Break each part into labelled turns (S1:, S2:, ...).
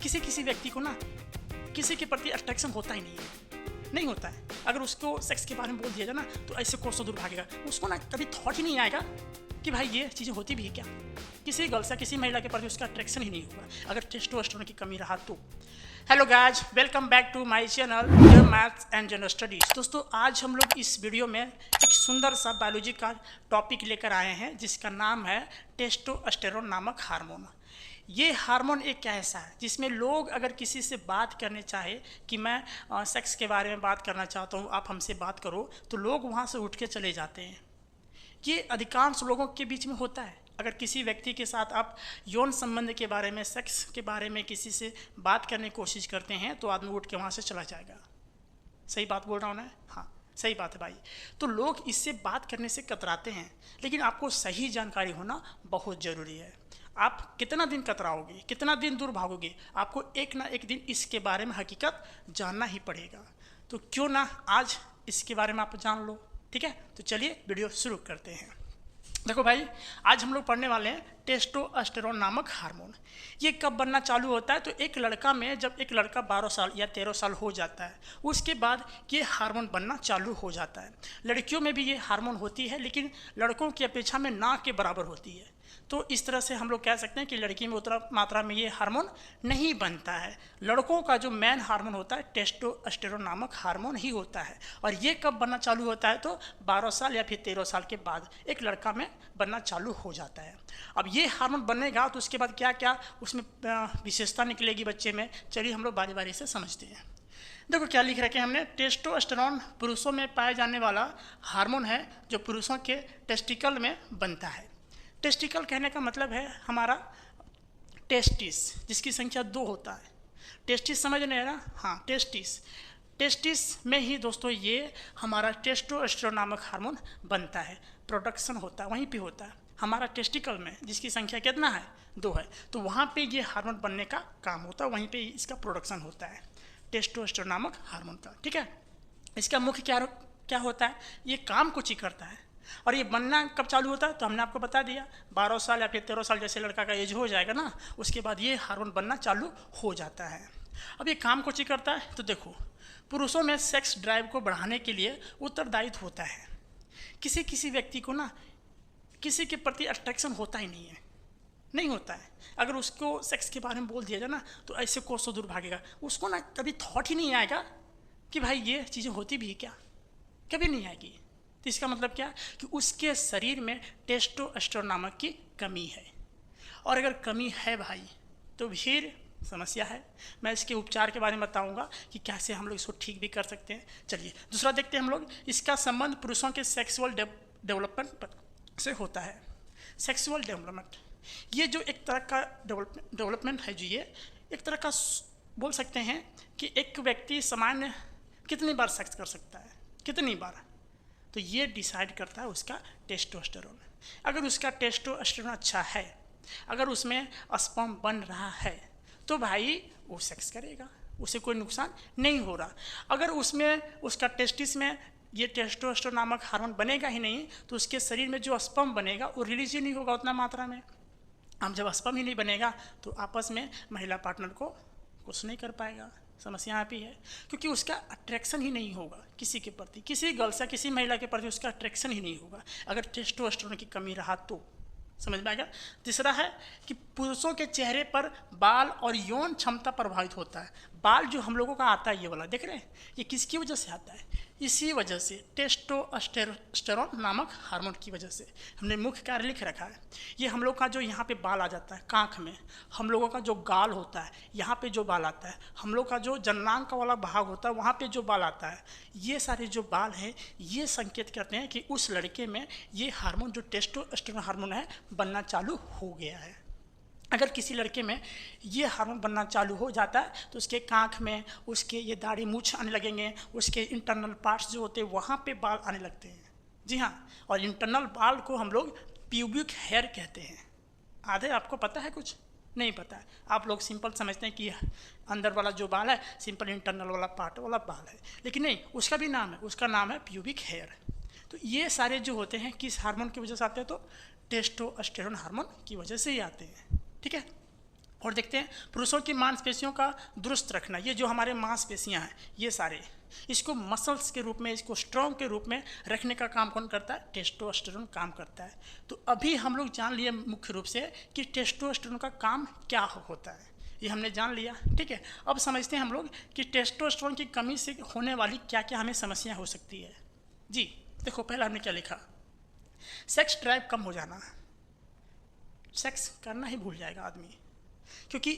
S1: किसी किसी व्यक्ति को ना किसी के प्रति अट्रैक्शन होता ही नहीं होता है। अगर उसको सेक्स के बारे में बोल दिया जाए ना तो ऐसे कोसों दूर भागेगा। उसको ना कभी थॉट ही नहीं आएगा कि भाई ये चीज़ें होती भी है क्या। किसी गर्ल से किसी महिला के प्रति उसका अट्रैक्शन ही नहीं होगा अगर टेस्टोस्टेरोन की कमी रहा तो। Hello guys, welcome back to my channel maths and general studies. दोस्तों, आज हम लोग इस वीडियो में एक सुंदर सा बायोलॉजी का टॉपिक लेकर आए हैं जिसका नाम है टेस्टोस्टेरोन नामक हार्मोन। ये हार्मोन एक ऐसा है जिसमें लोग अगर किसी से बात करने चाहे कि मैं सेक्स के बारे में बात करना चाहता हूँ, आप हमसे बात करो, तो लोग वहाँ से उठ के चले जाते हैं। ये अधिकांश लोगों के बीच में होता है। अगर किसी व्यक्ति के साथ आप यौन संबंध के बारे में, सेक्स के बारे में किसी से बात करने की कोशिश करते हैं तो आदमी उठ के वहाँ से चला जाएगा। सही बात बोल रहा हूँ ना? हाँ, सही बात है भाई। तो लोग इससे बात करने से कतराते हैं, लेकिन आपको सही जानकारी होना बहुत ज़रूरी है। आप कितना दिन कतराओगे, कितना दिन दूर भागोगे, आपको एक ना एक दिन इसके बारे में हकीकत जानना ही पड़ेगा। तो क्यों ना आज इसके बारे में आप जान लो। ठीक है, तो चलिए वीडियो शुरू करते हैं। देखो भाई, आज हम लोग पढ़ने वाले हैं टेस्टोस्टेरोन नामक हार्मोन। ये कब बनना चालू होता है? तो एक लड़का में जब एक लड़का 12 साल या 13 साल हो जाता है, उसके बाद ये हार्मोन बनना चालू हो जाता है। लड़कियों में भी ये हार्मोन होती है, लेकिन लड़कों की अपेक्षा में ना के बराबर होती है। तो इस तरह से हम लोग कह सकते हैं कि लड़की में उतना मात्रा में ये हार्मोन नहीं बनता है। लड़कों का जो मेन हार्मोन होता है टेस्टोस्टेरोन नामक हार्मोन ही होता है। और ये कब बनना चालू होता है? तो 12 साल या फिर 13 साल के बाद एक लड़का में बनना चालू हो जाता है। अब ये हार्मोन बनेगा तो उसके बाद क्या क्या उसमें विशेषता निकलेगी बच्चे में, चलिए हम लोग बारी बारी से समझते हैं। देखो क्या लिख रखे हैं हमने। टेस्टोस्टेरोन पुरुषों में पाए जाने वाला हार्मोन है जो पुरुषों के टेस्टिकल में बनता है। टेस्टिकल कहने का मतलब है हमारा टेस्टिस, जिसकी संख्या 2 होता है। टेस्टिस समझ नहीं है ना? हाँ, टेस्टिस में ही दोस्तों ये हमारा टेस्टोस्टेरोन नामक हार्मोन बनता है, प्रोडक्शन होता है, वहीं पे होता है हमारा टेस्टिकल में, जिसकी संख्या कितना है? 2 है। तो वहाँ पे ये हार्मोन बनने का काम होता है, वहीं पे इसका प्रोडक्शन होता है टेस्टोस्टेरोन नामक हार्मोन का। ठीक है, इसका मुख्य क्या होता है? ये काम कुछ ही करता है। और ये बनना कब चालू होता है? तो हमने आपको बता दिया, 12 साल या फिर 13 साल जैसे लड़का का एज हो जाएगा ना, उसके बाद ये हार्मोन बनना चालू हो जाता है। अब ये काम कुछ ही करता है। तो देखो, पुरुषों में सेक्स ड्राइव को बढ़ाने के लिए उत्तरदायित्व होता है। किसी किसी व्यक्ति को ना किसी के प्रति अट्रैक्शन होता ही नहीं होता है। अगर उसको सेक्स के बारे में बोल दिया जाए ना तो ऐसे कोसों दूर भागेगा। उसको ना कभी थॉट ही नहीं आएगा कि भाई ये चीज़ें होती भी है क्या, कभी नहीं आएगी। तो इसका मतलब क्या कि उसके शरीर में टेस्टोस्टेरोन नामक की कमी है। और अगर कमी है भाई तो फिर समस्या है। मैं इसके उपचार के बारे में बताऊंगा कि कैसे हम लोग इसको ठीक भी कर सकते हैं। चलिए दूसरा देखते हैं हम लोग। इसका संबंध पुरुषों के सेक्सुअल डेवलपमेंट से होता है। सेक्सुअल डेवलपमेंट, ये जो एक तरह का डेवलपमेंट है, जो ये एक तरह का बोल सकते हैं कि एक व्यक्ति सामान्य कितनी बार सेक्स कर सकता है, कितनी बार, तो ये डिसाइड करता है उसका टेस्टोस्टेरोन। अगर उसका टेस्टोस्टेरोन अच्छा है, अगर उसमें स्पर्म बन रहा है, तो भाई वो सेक्स करेगा, उसे कोई नुकसान नहीं हो रहा। अगर उसमें उसका टेस्टिस में ये टेस्टोस्टेरोन नामक हार्मोन बनेगा ही नहीं, तो उसके शरीर में जो स्पर्म बनेगा वो रिलीज ही नहीं होगा उतना मात्रा में। हम जब स्पर्म ही नहीं बनेगा तो आपस में महिला पार्टनर को कुछ नहीं कर पाएगा। समस्या यहाँ पे है क्योंकि उसका अट्रैक्शन ही नहीं होगा किसी के प्रति, किसी गर्ल से किसी महिला के प्रति उसका अट्रैक्शन ही नहीं होगा अगर टेस्टोस्टेरोन की कमी रहा तो। समझ में आएगा? तीसरा है कि पुरुषों के चेहरे पर बाल और यौन क्षमता प्रभावित होता है। बाल जो हम लोगों का आता है, ये वाला देख रहे हैं, ये किसकी वजह से आता है? इसी वजह से, टेस्टोस्टेरोन नामक हार्मोन की वजह से। हमने मुख्य कार्य लिख रखा है। ये हम लोग का जो यहाँ पे बाल आ जाता है कांख में, हम लोगों का जो गाल होता है यहाँ पे जो बाल आता है, हम लोग का जो जननांग वला भाग होता है वहाँ पे जो बाल आता है, ये सारे जो बाल हैं ये संकेत करते हैं कि उस लड़के में ये हार्मोन जो टेस्टोस्टेरोन हार्मोन है बनना चालू हो गया है। अगर किसी लड़के में ये हार्मोन बनना चालू हो जाता है तो उसके कांख में, उसके ये दाढ़ी मूछ आने लगेंगे, उसके इंटरनल पार्ट्स जो होते हैं वहाँ पे बाल आने लगते हैं। जी हाँ, और इंटरनल बाल को हम लोग प्यूबिक हेयर कहते हैं। आधे आपको पता है, कुछ नहीं पता है। आप लोग सिंपल समझते हैं कि अंदर वाला जो बाल है सिंपल इंटरनल वाला पार्ट वाला बाल है, लेकिन नहीं, उसका भी नाम है, उसका नाम है प्यूबिक हेयर। तो ये सारे जो होते हैं किस हार्मोन की वजह से आते हैं? तो टेस्टोस्टेरोन हार्मोन की वजह से ही आते हैं। ठीक है, और देखते हैं पुरुषों की मांसपेशियों का दुरुस्त रखना, ये जो हमारे मांसपेशियां हैं ये सारे, इसको मसल्स के रूप में, इसको स्ट्रॉन्ग के रूप में रखने का काम कौन करता है? टेस्टोस्टेरोन काम करता है। तो अभी हम लोग जान लिए मुख्य रूप से कि टेस्टोस्टेरोन का काम क्या होता है, ये हमने जान लिया, ठीक है। अब समझते हैं हम लोग कि टेस्टोस्टेरोन की कमी से होने वाली क्या क्या हमें समस्या हो सकती है। जी देखो, पहला हमने क्या लिखा, सेक्स ड्राइव कम हो जाना, सेक्स करना ही भूल जाएगा आदमी, क्योंकि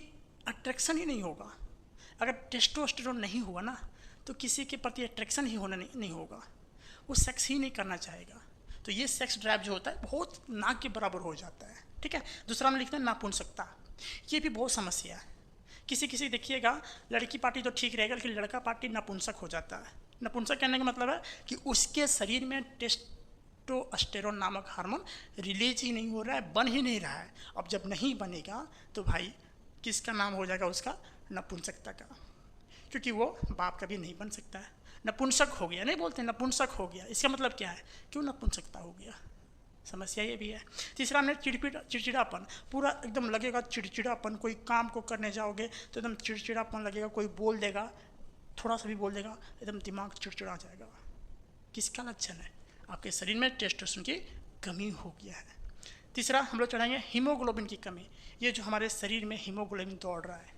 S1: अट्रैक्शन ही नहीं होगा। अगर टेस्टोस्टेरोन नहीं हुआ ना तो किसी के प्रति अट्रैक्शन ही होना नहीं होगा, वो सेक्स ही नहीं करना चाहेगा। तो ये सेक्स ड्राइव जो होता है बहुत ना के बराबर हो जाता है, ठीक है। दूसरा हम लिखते हैं नापुंसकता, ये भी बहुत समस्या है। किसी देखिएगा लड़की पार्टी तो ठीक रहेगा, लेकिन लड़का पार्टी नपुंसक हो जाता है। नपुंसक कहने का मतलब है कि उसके शरीर में टेस्टोस्टेरोन नामक हार्मोन रिलीज ही नहीं हो रहा है, बन ही नहीं रहा है। अब जब नहीं बनेगा तो भाई किसका नाम हो जाएगा उसका? नपुंसकता का, क्योंकि वो बाप कभी नहीं बन सकता है। नपुंसक हो गया, नहीं बोलते नपुंसक हो गया, इसका मतलब क्या है? क्यों नपुंसकता हो गया, समस्या ये भी है। तीसरा हमने चिड़चिड़ापन, पूरा एकदम लगेगा चिड़चिड़ापन, कोई काम को करने जाओगे तो एकदम चिड़चिड़ापन लगेगा, कोई बोल देगा, थोड़ा सा भी बोल देगा एकदम दिमाग चिड़चिड़ा जाएगा। किसका लक्षण है? आपके शरीर में टेस्टोस्टेरोन की कमी हो गया है। तीसरा हम लोग चढ़ाएंगे हीमोग्लोबिन की कमी, ये जो हमारे शरीर में हीमोग्लोबिन दौड़ रहा है,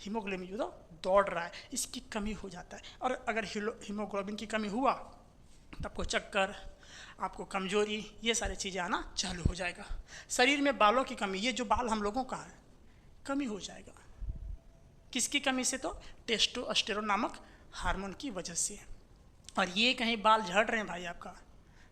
S1: हीमोग्लोबिन जो दौड़ रहा है इसकी कमी हो जाता है। और अगर हीमोग्लोबिन की कमी हुआ तो आपको चक्कर, आपको कमजोरी, ये सारी चीज़ें आना चालू हो जाएगा। शरीर में बालों की कमी, ये जो बाल हम लोगों का है, कमी हो जाएगा। किसकी कमी से? तो टेस्टोस्टेरोन नामक हार्मोन की वजह से। और ये कहीं बाल झड़ रहे हैं भाई, आपका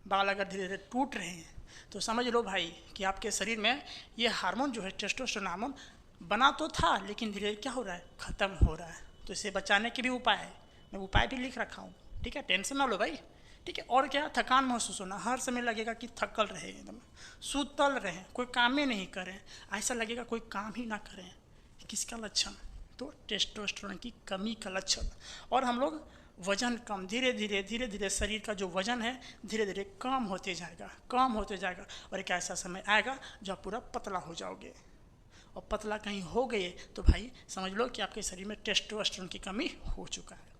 S1: बाल अगर धीरे धीरे टूट रहे हैं तो समझ लो भाई कि आपके शरीर में ये हार्मोन जो है टेस्टोस्टेरोन हार्मोन बना तो था, लेकिन धीरे धीरे क्या हो रहा है? ख़त्म हो रहा है। तो इसे बचाने के भी उपाय है, मैं उपाय भी लिख रखा हूँ, ठीक है, टेंशन ना लो भाई, ठीक है। और क्या? थकान महसूस होना, हर समय लगेगा कि थकल रहे, एकदम सूतल रहे, कोई काम ही नहीं करें, ऐसा लगेगा कोई काम ही ना करें। किसका लक्षण? तो टेस्टोस्टेरोन की कमी का लक्षण। और हम लोग वजन कम, धीरे धीरे शरीर का जो वजन है धीरे धीरे कम होते जाएगा, और एक ऐसा समय आएगा जब पूरा पतला हो जाओगे। और पतला कहीं हो गए तो भाई समझ लो कि आपके शरीर में टेस्टोस्टेरोन की कमी हो चुका है।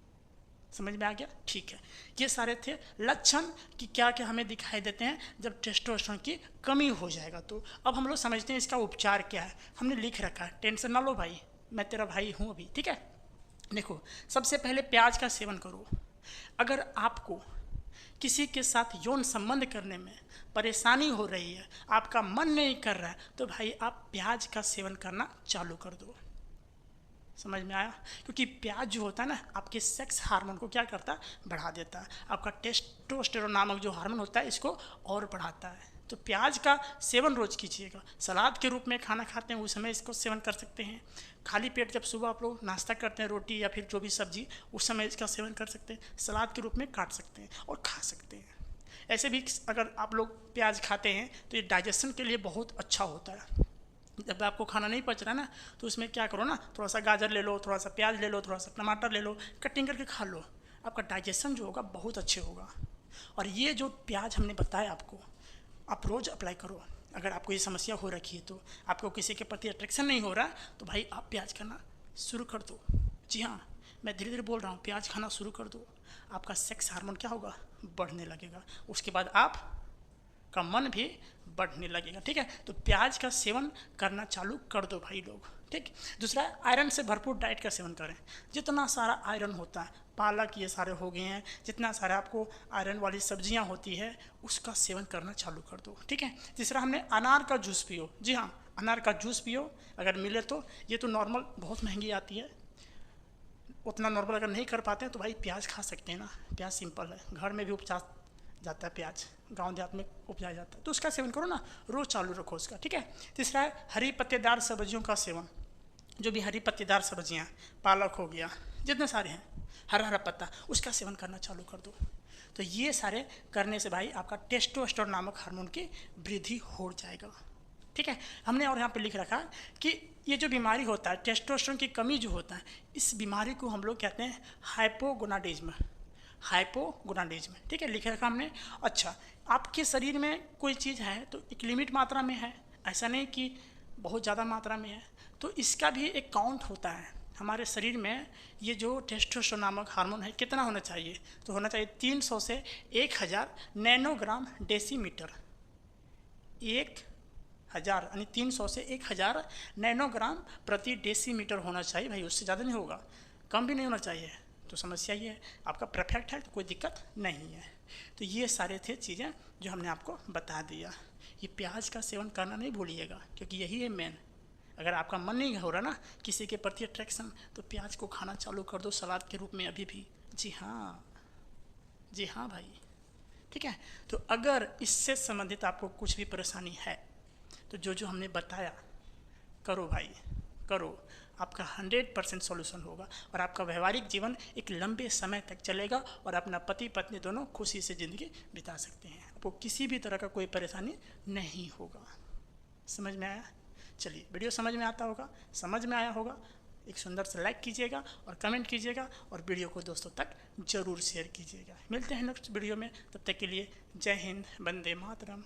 S1: समझ में आ गया? ठीक है, ये सारे थे लक्षण कि क्या क्या हमें दिखाई देते हैं जब टेस्टोस्टेरोन की कमी हो जाएगा। तो अब हम लोग समझते हैं इसका उपचार क्या है। हमने लिख रखा है, टेंशन ना लो भाई, मैं तेरा भाई हूँ अभी, ठीक है। देखो, सबसे पहले प्याज का सेवन करो। अगर आपको किसी के साथ यौन संबंध करने में परेशानी हो रही है, आपका मन नहीं कर रहा है, तो भाई आप प्याज का सेवन करना चालू कर दो। समझ में आया? क्योंकि प्याज जो होता है ना, आपके सेक्स हार्मोन को क्या करता है? बढ़ा देता है। आपका टेस्टोस्टेरोन नामक जो हार्मोन होता है इसको और बढ़ाता है। तो प्याज का सेवन रोज कीजिएगा। सलाद के रूप में खाना खाते हैं उस समय इसको सेवन कर सकते हैं। खाली पेट जब सुबह आप लोग नाश्ता करते हैं, रोटी या फिर जो भी सब्जी, उस समय इसका सेवन कर सकते हैं। सलाद के रूप में काट सकते हैं और खा सकते हैं। ऐसे भी अगर आप लोग प्याज खाते हैं तो ये डाइजेशन के लिए बहुत अच्छा होता है। जब आपको खाना नहीं पच रहा ना तो उसमें क्या करो ना, थोड़ा सा गाजर ले लो, थोड़ा सा प्याज ले लो, थोड़ा सा टमाटर ले लो, कटिंग करके खा लो, आपका डाइजेशन जो होगा बहुत अच्छे होगा। और ये जो प्याज हमने बताया आपको, आप रोज़ अप्लाई करो। अगर आपको ये समस्या हो रखी है, तो आपको किसी के प्रति अट्रैक्शन नहीं हो रहा है, तो भाई आप प्याज खाना शुरू कर दो। जी हाँ, मैं धीरे धीरे बोल रहा हूँ, प्याज खाना शुरू कर दो। आपका सेक्स हार्मोन क्या होगा? बढ़ने लगेगा। उसके बाद आप का मन भी बढ़ने लगेगा, ठीक है। तो प्याज का सेवन करना चालू कर दो भाई लोग, ठीक। दूसरा, आयरन से भरपूर डाइट का सेवन करें। जितना सारा आयरन होता है, पालक ये सारे हो गए हैं, जितना सारा आपको आयरन वाली सब्जियां होती है उसका सेवन करना चालू कर दो, ठीक है। तीसरा, हमने अनार का जूस पियो। जी हाँ, अनार का जूस पियो अगर मिले तो। ये तो नॉर्मल बहुत महंगी आती है, उतना नॉर्मल अगर नहीं कर पाते हैं तो भाई प्याज खा सकते हैं ना। प्याज सिंपल है, घर में भी उपजा जाता है, प्याज गांव देहात में उपजाया जाता है, तो उसका सेवन करो ना, रोज़ चालू रखो उसका, ठीक है। तीसरा है हरी पत्तेदार सब्जियों का सेवन। जो भी हरी पत्तेदार सब्जियां, पालक हो गया, जितने सारे हैं, हरा हरा पत्ता, उसका सेवन करना चालू कर दो। तो ये सारे करने से भाई आपका टेस्टोस्टेरोन नामक हार्मोन की वृद्धि हो जाएगा, ठीक है। हमने और यहाँ पे लिख रखा कि ये जो बीमारी होता है, टेस्टोस्टेरोन की कमी जो होता है, इस बीमारी को हम लोग कहते हैं हाइपोगोनाडिज्म, हाइपोगोनाडिज्म, ठीक है, लिख रखा हमने। अच्छा, आपके शरीर में कोई चीज़ है तो एक लिमिट मात्रा में है, ऐसा नहीं कि बहुत ज़्यादा मात्रा में है। तो इसका भी एक काउंट होता है हमारे शरीर में। ये जो टेस्टोस्टेरोन नामक हार्मोन है कितना होना चाहिए, तो होना चाहिए 300 से 1000 नैनोग्राम डेसीमीटर। 1000 यानी 300 से 1000 नैनोग्राम प्रति डेसीमीटर होना चाहिए भाई, उससे ज़्यादा नहीं होगा, कम भी नहीं होना चाहिए। तो समस्या ये है, आपका परफेक्ट है तो कोई दिक्कत नहीं है। तो ये सारे थे चीज़ें जो हमने आपको बता दिया। ये प्याज का सेवन करना नहीं भूलिएगा, क्योंकि यही है मेन। अगर आपका मन नहीं हो रहा ना किसी के प्रति अट्रैक्शन, तो प्याज को खाना चालू कर दो सलाद के रूप में अभी भी। जी हाँ भाई, ठीक है। तो अगर इससे संबंधित आपको कुछ भी परेशानी है तो जो जो हमने बताया करो भाई, करो। आपका 100% सॉल्यूशन होगा और आपका व्यवहारिक जीवन एक लंबे समय तक चलेगा और अपना पति पत्नी दोनों खुशी से ज़िंदगी बिता सकते हैं। आपको किसी भी तरह का कोई परेशानी नहीं होगा। समझ में आया? चलिए, वीडियो समझ में आता होगा, समझ में आया होगा, एक सुंदर से लाइक कीजिएगा और कमेंट कीजिएगा और वीडियो को दोस्तों तक ज़रूर शेयर कीजिएगा। मिलते हैं नेक्स्ट वीडियो में, तब तक के लिए जय हिंद, वंदे मातरम।